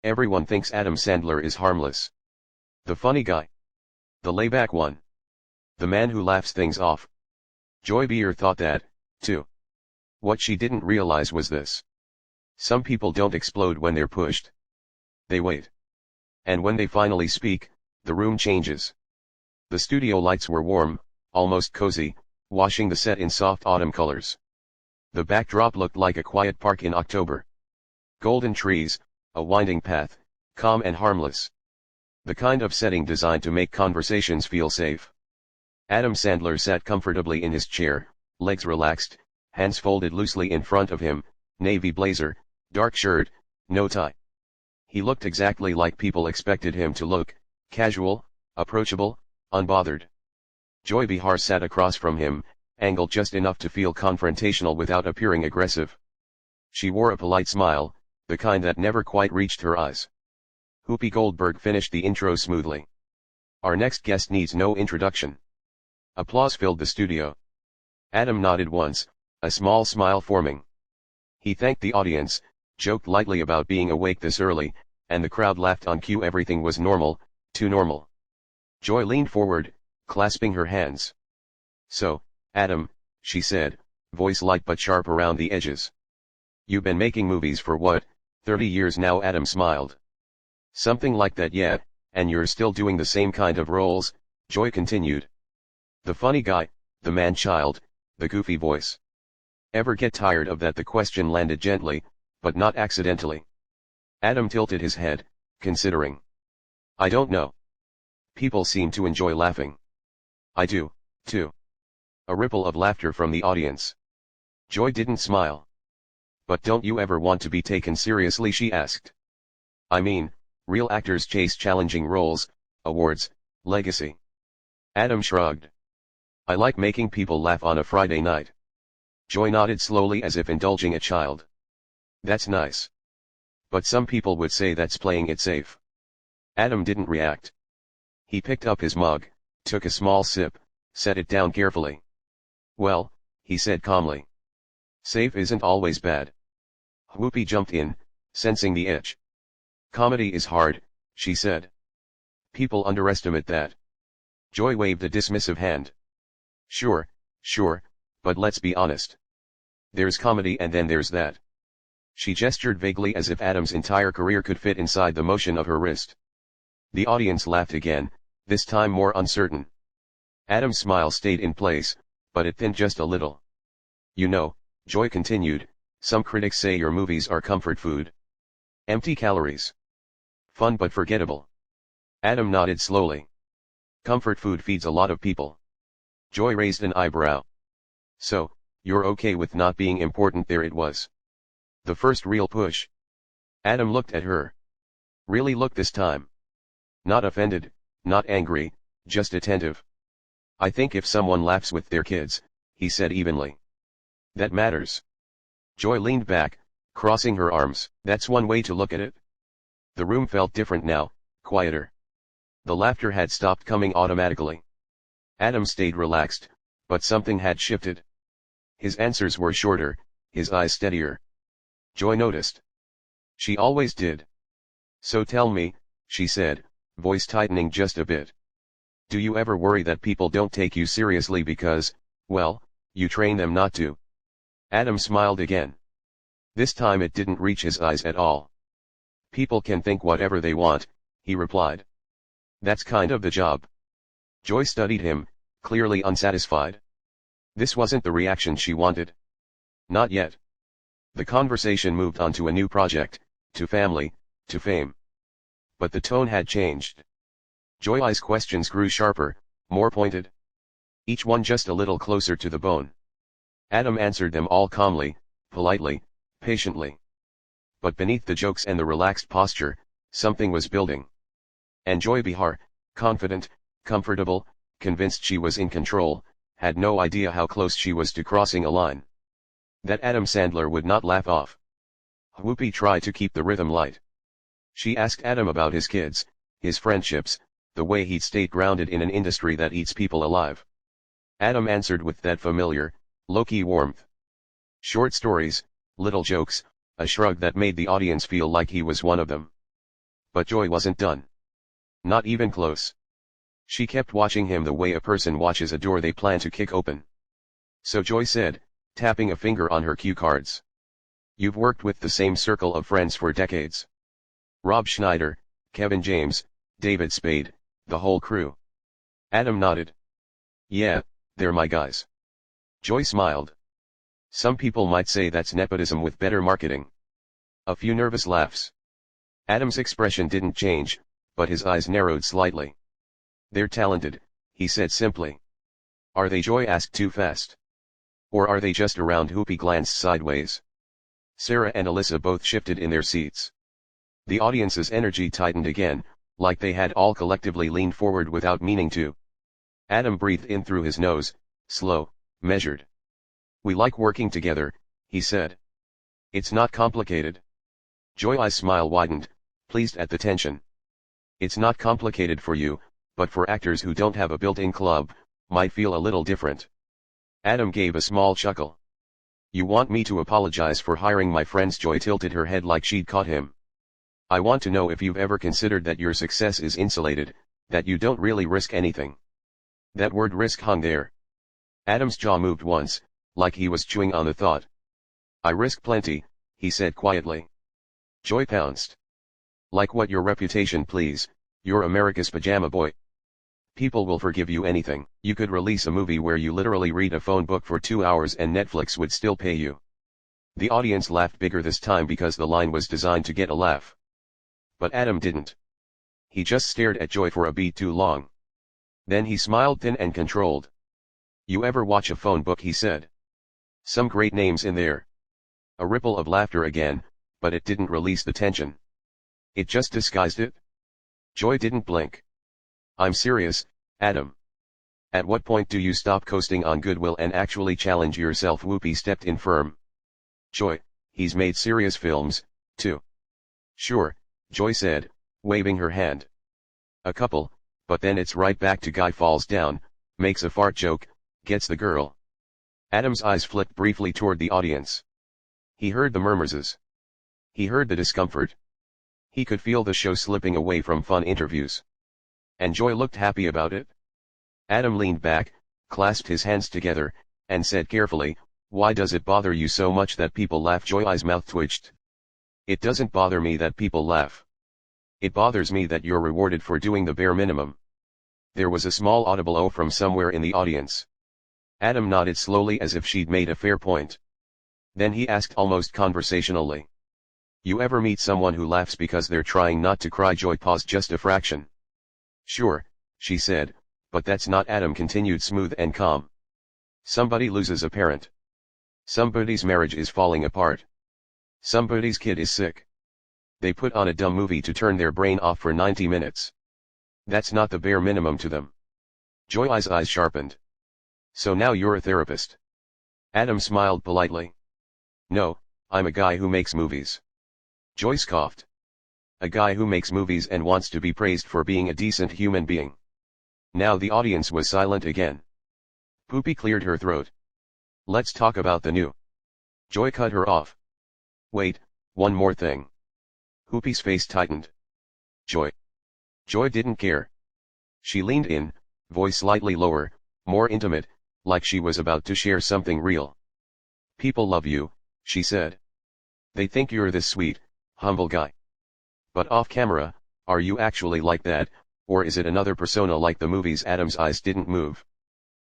Everyone thinks Adam Sandler is harmless. The funny guy. The layback one. The man who laughs things off. Joy Behar thought that, too. What she didn't realize was this. Some people don't explode when they're pushed. They wait. And when they finally speak, the room changes. The studio lights were warm, almost cozy, washing the set in soft autumn colors. The backdrop looked like a quiet park in October. Golden trees, a winding path, calm and harmless. The kind of setting designed to make conversations feel safe. Adam Sandler sat comfortably in his chair, legs relaxed, hands folded loosely in front of him, navy blazer, dark shirt, no tie. He looked exactly like people expected him to look, casual, approachable, unbothered. Joy Behar sat across from him, angled just enough to feel confrontational without appearing aggressive. She wore a polite smile, the kind that never quite reached her eyes. Whoopi Goldberg finished the intro smoothly. Our next guest needs no introduction. Applause filled the studio. Adam nodded once, a small smile forming. He thanked the audience, joked lightly about being awake this early, and the crowd laughed on cue. Everything was normal, too normal. Joy leaned forward, clasping her hands. So, Adam, she said, voice light but sharp around the edges. You've been making movies for what, 30 years now? Adam smiled. Something like that, yeah, and you're still doing the same kind of roles, Joy continued. The funny guy, the man-child, the goofy voice. Ever get tired of that? The question landed gently, but not accidentally. Adam tilted his head, considering. I don't know. People seem to enjoy laughing. I do, too. A ripple of laughter from the audience. Joy didn't smile. But don't you ever want to be taken seriously? She asked. I mean, real actors chase challenging roles, awards, legacy. Adam shrugged. I like making people laugh on a Friday night. Joy nodded slowly as if indulging a child. That's nice. But some people would say that's playing it safe. Adam didn't react. He picked up his mug, took a small sip, set it down carefully. Well, he said calmly. Safe isn't always bad. Whoopi jumped in, sensing the itch. Comedy is hard, she said. People underestimate that. Joy waved a dismissive hand. Sure, but let's be honest. There's comedy and then there's that. She gestured vaguely as if Adam's entire career could fit inside the motion of her wrist. The audience laughed again, this time more uncertain. Adam's smile stayed in place, but it thinned just a little. You know, Joy continued, some critics say your movies are comfort food. Empty calories. Fun but forgettable. Adam nodded slowly. Comfort food feeds a lot of people. Joy raised an eyebrow. So, you're okay with not being important? There it was. The first real push. Adam looked at her. Really looked this time. Not offended, not angry, just attentive. I think if someone laughs with their kids, he said evenly. That matters. Joy leaned back, crossing her arms. That's one way to look at it. The room felt different now, quieter. The laughter had stopped coming automatically. Adam stayed relaxed, but something had shifted. His answers were shorter, his eyes steadier. Joy noticed. She always did. So tell me, she said, voice tightening just a bit. Do you ever worry that people don't take you seriously because, well, you train them not to? Adam smiled again. This time it didn't reach his eyes at all. People can think whatever they want, he replied. That's kind of the job. Joy studied him, clearly unsatisfied. This wasn't the reaction she wanted. Not yet. The conversation moved on to a new project, to family, to fame. But the tone had changed. Joy's questions grew sharper, more pointed. Each one just a little closer to the bone. Adam answered them all calmly, politely, patiently. But beneath the jokes and the relaxed posture, something was building. And Joy Behar, confident, comfortable, convinced she was in control, had no idea how close she was to crossing a line that Adam Sandler would not laugh off. Whoopi tried to keep the rhythm light. She asked Adam about his kids, his friendships, the way he'd stayed grounded in an industry that eats people alive. Adam answered with that familiar, low-key warmth. Short stories, little jokes, a shrug that made the audience feel like he was one of them. But Joy wasn't done. Not even close. She kept watching him the way a person watches a door they plan to kick open. So Joy said, tapping a finger on her cue cards. You've worked with the same circle of friends for decades. Rob Schneider, Kevin James, David Spade, the whole crew. Adam nodded. Yeah, they're my guys. Joy smiled. Some people might say that's nepotism with better marketing. A few nervous laughs. Adam's expression didn't change, but his eyes narrowed slightly. They're talented, he said simply. Are they? Joy asked too fast. Or are they just around? Whoopi glanced sideways. Sarah and Alyssa both shifted in their seats. The audience's energy tightened again, like they had all collectively leaned forward without meaning to. Adam breathed in through his nose, slow, measured. We like working together, he said. It's not complicated. Joy's smile widened, pleased at the tension. It's not complicated for you, but for actors who don't have a built-in club, might feel a little different. Adam gave a small chuckle. You want me to apologize for hiring my friends? Joy tilted her head like she'd caught him. I want to know if you've ever considered that your success is insulated, that you don't really risk anything. That word risk hung there. Adam's jaw moved once, like he was chewing on the thought. I risk plenty, he said quietly. Joy pounced. Like what? Your reputation, please. You're America's pajama boy. People will forgive you anything. You could release a movie where you literally read a phone book for 2 hours and Netflix would still pay you. The audience laughed bigger this time because the line was designed to get a laugh. But Adam didn't. He just stared at Joy for a beat too long. Then he smiled thin and controlled. You ever watch a phone book? He said. Some great names in there. A ripple of laughter again, but it didn't release the tension. It just disguised it. Joy didn't blink. I'm serious, Adam. At what point do you stop coasting on goodwill and actually challenge yourself? Whoopi stepped in firm. Joy, he's made serious films, too. Sure, Joy said, waving her hand. A couple, but then it's right back to guy falls down, makes a fart joke, gets the girl. Adam's eyes flicked briefly toward the audience. He heard the murmurs. He heard the discomfort. He could feel the show slipping away from fun interviews. And Joy looked happy about it. Adam leaned back, clasped his hands together, and said carefully, why does it bother you so much that people laugh? Joy's mouth twitched. It doesn't bother me that people laugh. It bothers me that you're rewarded for doing the bare minimum. There was a small audible "oh" from somewhere in the audience. Adam nodded slowly as if she'd made a fair point. Then he asked almost conversationally. You ever meet someone who laughs because they're trying not to cry? Joy paused just a fraction. Sure, she said, but that's not. Adam continued smooth and calm. Somebody loses a parent. Somebody's marriage is falling apart. Somebody's kid is sick. They put on a dumb movie to turn their brain off for 90 minutes. That's not the bare minimum to them. Joy's eyes sharpened. So now you're a therapist. Adam smiled politely. No, I'm a guy who makes movies. Joy scoffed. A guy who makes movies and wants to be praised for being a decent human being. Now the audience was silent again. Whoopi cleared her throat. Let's talk about the new. Joy cut her off. Wait, one more thing. Whoopi's face tightened. Joy. Joy didn't care. She leaned in, voice slightly lower, more intimate, like she was about to share something real. People love you, she said. They think you're this sweet, humble guy. But off camera, are you actually like that, or is it another persona like the movies? Adam's eyes didn't move.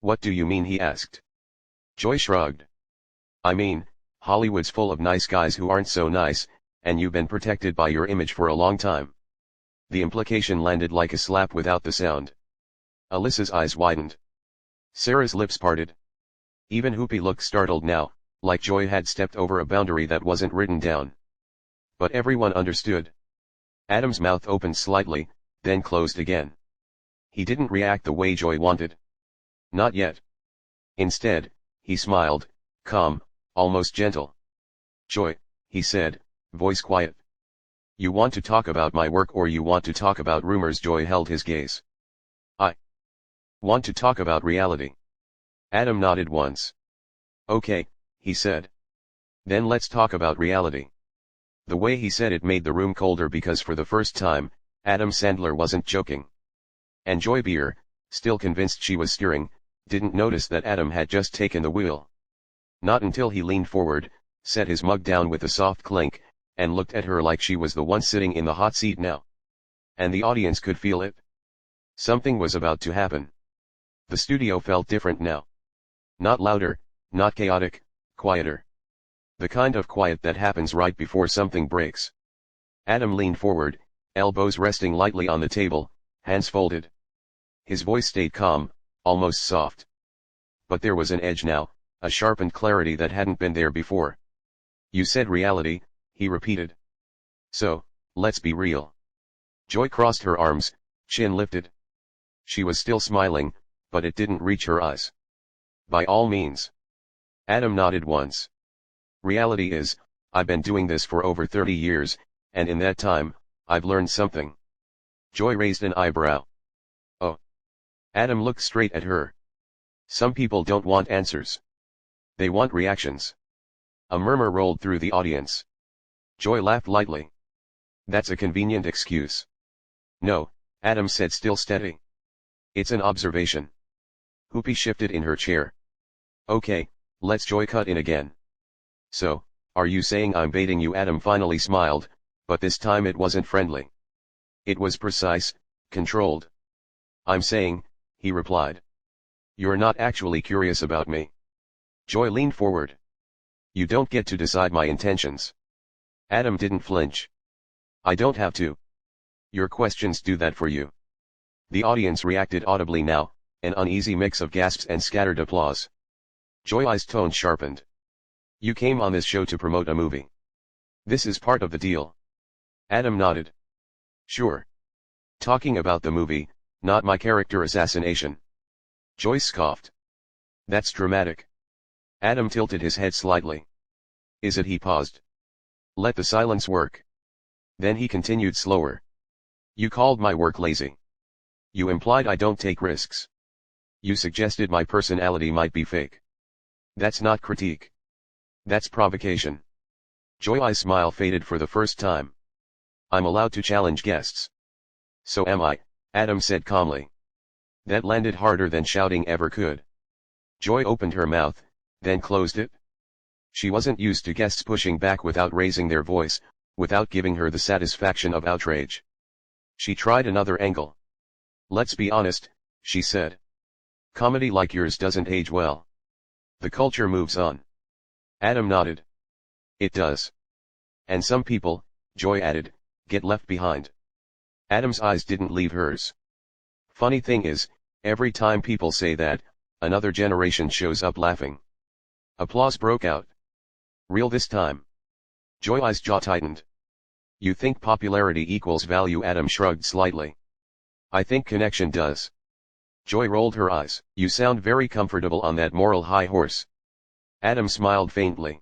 What do you mean? He asked. Joy shrugged. I mean, Hollywood's full of nice guys who aren't so nice, and you've been protected by your image for a long time. The implication landed like a slap without the sound. Alyssa's eyes widened. Sarah's lips parted. Even Whoopi looked startled now, like Joy had stepped over a boundary that wasn't written down. But everyone understood. Adam's mouth opened slightly, then closed again. He didn't react the way Joy wanted. Not yet. Instead, he smiled, calm, almost gentle. Joy, he said, voice quiet. You want to talk about my work or you want to talk about rumors? Joy held his gaze. I want to talk about reality. Adam nodded once. Okay, he said. Then let's talk about reality. The way he said it made the room colder because for the first time, Adam Sandler wasn't joking. And Joy Behar, still convinced she was steering, didn't notice that Adam had just taken the wheel. Not until he leaned forward, set his mug down with a soft clink, and looked at her like she was the one sitting in the hot seat now. And the audience could feel it. Something was about to happen. The studio felt different now. Not louder, not chaotic, quieter. The kind of quiet that happens right before something breaks. Adam leaned forward, elbows resting lightly on the table, hands folded. His voice stayed calm, almost soft. But there was an edge now, a sharpened clarity that hadn't been there before. You said reality, he repeated. So, let's be real. Joy crossed her arms, chin lifted. She was still smiling, but it didn't reach her eyes. By all means. Adam nodded once. Reality is, I've been doing this for over 30 years, and in that time, I've learned something. Joy raised an eyebrow. Oh. Adam looked straight at her. Some people don't want answers. They want reactions. A murmur rolled through the audience. Joy laughed lightly. That's a convenient excuse. No, Adam said, still steady. It's an observation. Whoopi shifted in her chair. Okay, let's Joy cut in again. So, are you saying I'm baiting you? Adam finally smiled, but this time it wasn't friendly. It was precise, controlled. I'm saying, he replied. You're not actually curious about me. Joy leaned forward. You don't get to decide my intentions. Adam didn't flinch. I don't have to. Your questions do that for you. The audience reacted audibly now, an uneasy mix of gasps and scattered applause. Joy's tone sharpened. You came on this show to promote a movie. This is part of the deal. Adam nodded. Sure. Talking about the movie, not my character assassination. Joy scoffed. That's dramatic. Adam tilted his head slightly. Is it? He paused. Let the silence work. Then he continued slower. You called my work lazy. You implied I don't take risks. You suggested my personality might be fake. That's not critique. That's provocation. Joy's smile faded for the first time. I'm allowed to challenge guests. So am I, Adam said calmly. That landed harder than shouting ever could. Joy opened her mouth, then closed it. She wasn't used to guests pushing back without raising their voice, without giving her the satisfaction of outrage. She tried another angle. Let's be honest, she said. Comedy like yours doesn't age well. The culture moves on. Adam nodded. It does. And some people, Joy added, get left behind. Adam's eyes didn't leave hers. Funny thing is, every time people say that, another generation shows up laughing. Applause broke out. Real this time. Joy's jaw tightened. You think popularity equals value? Adam shrugged slightly. I think connection does. Joy rolled her eyes. You sound very comfortable on that moral high horse. Adam smiled faintly.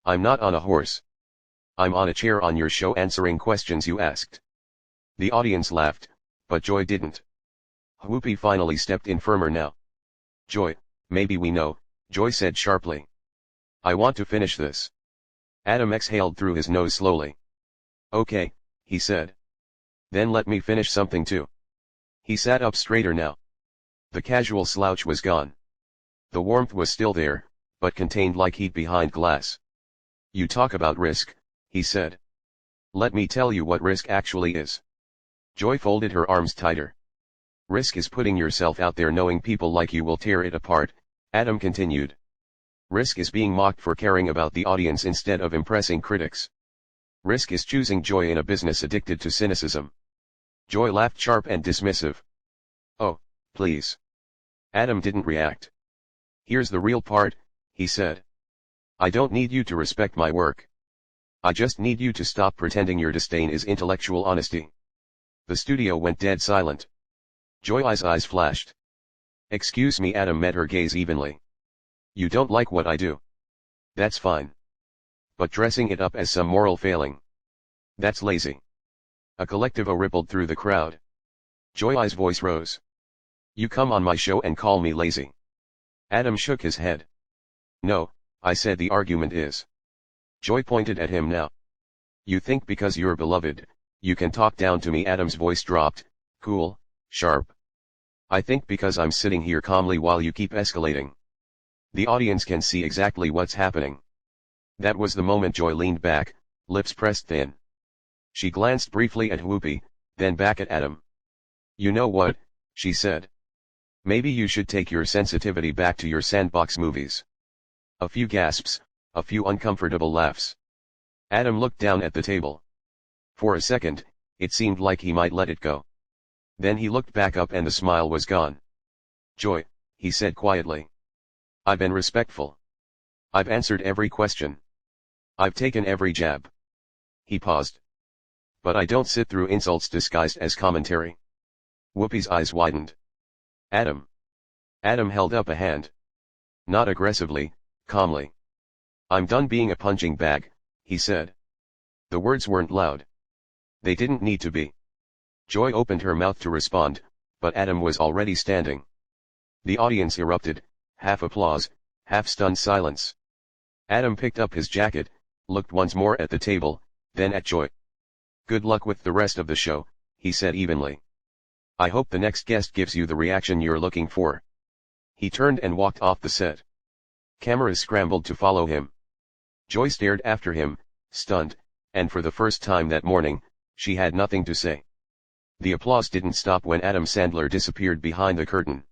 I'm not on a horse. I'm on a chair on your show answering questions you asked. The audience laughed, but Joy didn't. Whoopi finally stepped in firmer now. Joy, maybe we know, Joy said sharply. I want to finish this. Adam exhaled through his nose slowly. Okay, he said. Then let me finish something too. He sat up straighter now. The casual slouch was gone. The warmth was still there, but contained like heat behind glass. You talk about risk, he said. Let me tell you what risk actually is. Joy folded her arms tighter. Risk is putting yourself out there knowing people like you will tear it apart, Adam continued. Risk is being mocked for caring about the audience instead of impressing critics. Risk is choosing joy in a business addicted to cynicism. Joy laughed sharp and dismissive. Oh, please. Adam didn't react. Here's the real part, he said. I don't need you to respect my work. I just need you to stop pretending your disdain is intellectual honesty. The studio went dead silent. Joy's eyes flashed. Excuse me, Adam met her gaze evenly. You don't like what I do. That's fine. But dressing it up as some moral failing. That's lazy. A collective "oh" rippled through the crowd. Joy's voice rose. You come on my show and call me lazy. Adam shook his head. No, I said the argument is. Joy pointed at him now. You think because you're beloved, you can talk down to me? Adam's voice dropped, cool, sharp. I think because I'm sitting here calmly while you keep escalating. The audience can see exactly what's happening. That was the moment Joy leaned back, lips pressed thin. She glanced briefly at Whoopi, then back at Adam. You know what, she said. Maybe you should take your sensitivity back to your sandbox movies. A few gasps, a few uncomfortable laughs. Adam looked down at the table. For a second, it seemed like he might let it go. Then he looked back up and the smile was gone. Joy, he said quietly. I've been respectful. I've answered every question. I've taken every jab. He paused. But I don't sit through insults disguised as commentary. Whoopi's eyes widened. Adam. Adam held up a hand. Not aggressively, calmly. I'm done being a punching bag, he said. The words weren't loud. They didn't need to be. Joy opened her mouth to respond, but Adam was already standing. The audience erupted, half applause, half stunned silence. Adam picked up his jacket, looked once more at the table, then at Joy. Good luck with the rest of the show, he said evenly. I hope the next guest gives you the reaction you're looking for. He turned and walked off the set. Cameras scrambled to follow him. Joy stared after him, stunned, and for the first time that morning, she had nothing to say. The applause didn't stop when Adam Sandler disappeared behind the curtain.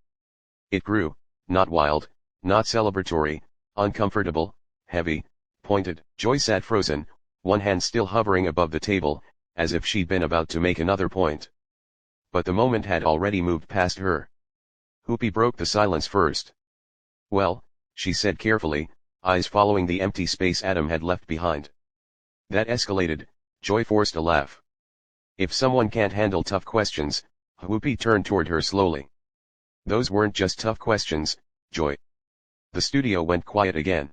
It grew, not wild, not celebratory, uncomfortable, heavy, pointed. Joy sat frozen, one hand still hovering above the table, as if she'd been about to make another point. But the moment had already moved past her. Whoopi broke the silence first. Well, she said carefully, eyes following the empty space Adam had left behind. That escalated. Joy forced a laugh. If someone can't handle tough questions, Whoopi turned toward her slowly. Those weren't just tough questions, Joy. The studio went quiet again.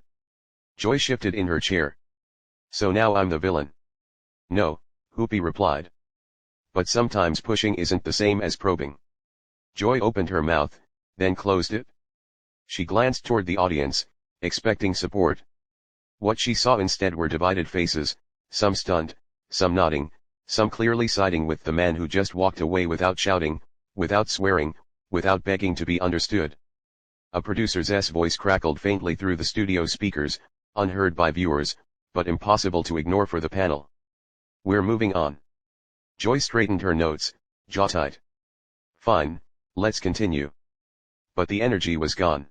Joy shifted in her chair. So now I'm the villain. No, Whoopi replied. But sometimes pushing isn't the same as probing. Joy opened her mouth, then closed it. She glanced toward the audience, expecting support. What she saw instead were divided faces, some stunned, some nodding, some clearly siding with the man who just walked away without shouting, without swearing, without begging to be understood. A producer's voice crackled faintly through the studio speakers, unheard by viewers, but impossible to ignore for the panel. We're moving on. Joy straightened her notes, jaw tight. Fine, let's continue. But the energy was gone.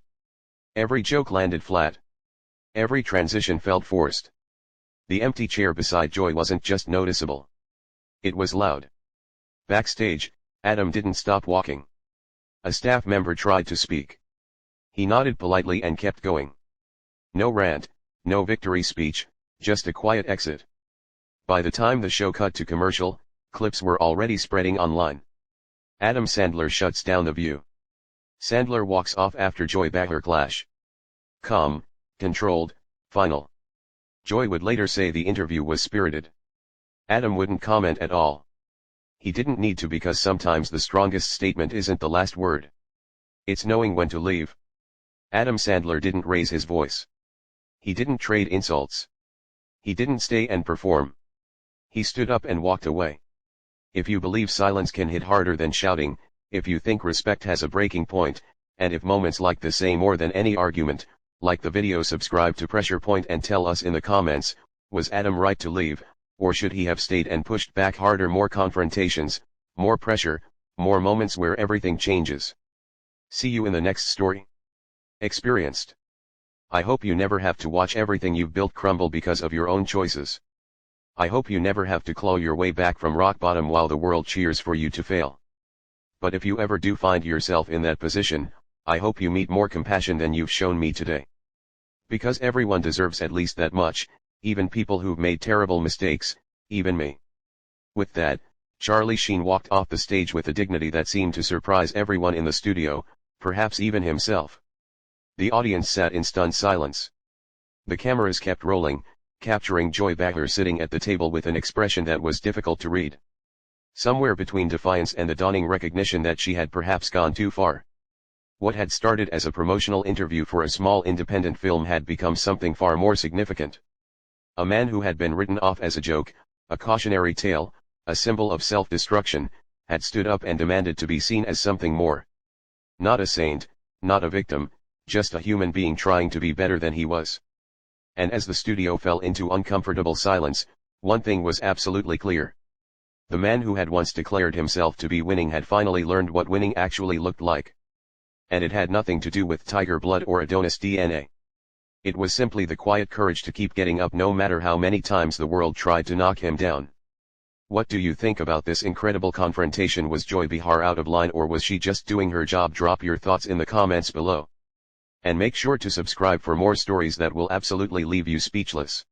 Every joke landed flat. Every transition felt forced. The empty chair beside Joy wasn't just noticeable. It was loud. Backstage, Adam didn't stop walking. A staff member tried to speak. He nodded politely and kept going. No rant, no victory speech, just a quiet exit. By the time the show cut to commercial, clips were already spreading online. Adam Sandler shuts down the view. Sandler walks off after Joy Behar clash. Calm, controlled, final. Joy would later say the interview was spirited. Adam wouldn't comment at all. He didn't need to because sometimes the strongest statement isn't the last word. It's knowing when to leave. Adam Sandler didn't raise his voice. He didn't trade insults. He didn't stay and perform. He stood up and walked away. If you believe silence can hit harder than shouting, if you think respect has a breaking point, and if moments like this say more than any argument, like the video, subscribe to Pressure Point and tell us in the comments, was Adam right to leave, or should he have stayed and pushed back harder? More confrontations, more pressure, more moments where everything changes. See you in the next story. Experienced. I hope you never have to watch everything you've built crumble because of your own choices. I hope you never have to claw your way back from rock bottom while the world cheers for you to fail. But if you ever do find yourself in that position, I hope you meet more compassion than you've shown me today. Because everyone deserves at least that much, even people who've made terrible mistakes, even me. With that, Charlie Sheen walked off the stage with a dignity that seemed to surprise everyone in the studio, perhaps even himself. The audience sat in stunned silence. The cameras kept rolling, capturing Joy Behar sitting at the table with an expression that was difficult to read. Somewhere between defiance and the dawning recognition that she had perhaps gone too far. What had started as a promotional interview for a small independent film had become something far more significant. A man who had been written off as a joke, a cautionary tale, a symbol of self-destruction, had stood up and demanded to be seen as something more. Not a saint, not a victim, just a human being trying to be better than he was. And as the studio fell into uncomfortable silence, one thing was absolutely clear. The man who had once declared himself to be winning had finally learned what winning actually looked like. And it had nothing to do with tiger blood or Adonis DNA. It was simply the quiet courage to keep getting up no matter how many times the world tried to knock him down. What do you think about this incredible confrontation? Was Joy Behar out of line, or was she just doing her job? Drop your thoughts in the comments below. And make sure to subscribe for more stories that will absolutely leave you speechless.